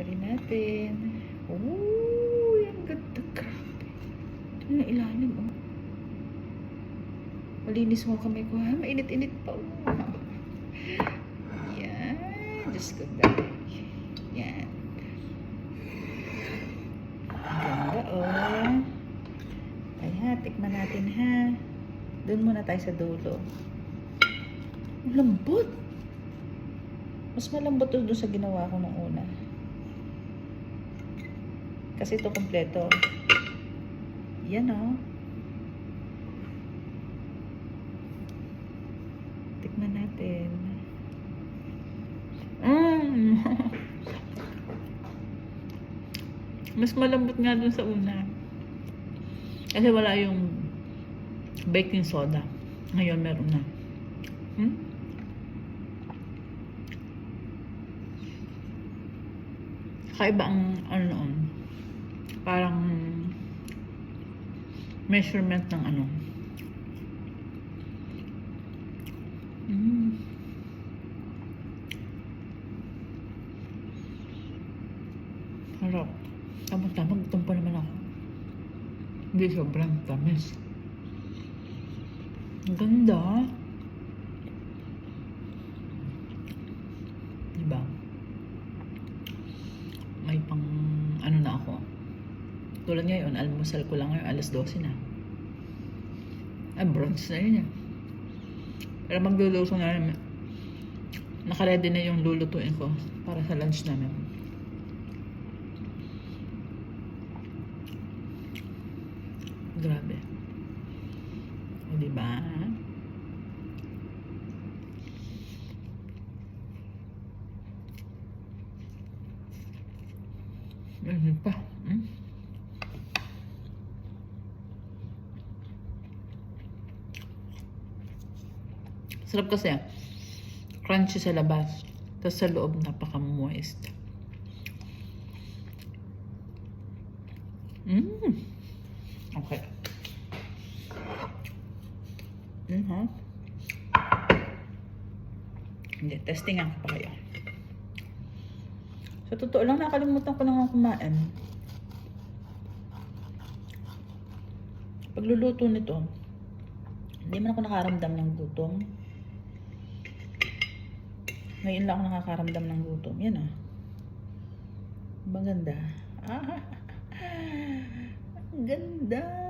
rin natin. Oh, ang ganda. Grabe. Ito yung ilalim, oh. Malinis mo kamay ko, ha? Mainit-init pa, oh. Yan. Diyos ko, dahil. Yan. Ganda, oh. Ay, ha. Tikman natin, ha. Doon muna tayo sa dulo. Lambot. Mas malambot doon sa ginawa ko nung una. Kasi ito kompleto. Yan, oh. Tikman natin. Mas malambot nga doon sa una. Kasi wala yung baking soda. Ngayon meron na. Kakaiba ang ano noon. Parang measurement ng ano. Harap. Tamang-tamang gutom pa naman ako. Hindi sobrang tamis. Ang ganda. Diba? May pang ano na ako. Tulad ngayon, almusal ko lang ngayon, alas 12 na. Ay, brunch na yun. Pero magluluto na namin. Nakaready na yung lulutuin ko para sa lunch namin. Grabe. O, diba? Ano pa? Sarap kasi. Crunchy sa labas. Tapos sa loob, napaka-moist. Okay. Hindi, testingan ko pa kayo. Sa totoo lang, nakalimutan ko nang kumain. Pagluluto nito, hindi man ako nakaramdam ng gutom. Ngayon lang ako nakakaramdam ng gutom. Yan, ah. Maganda. Ang ganda.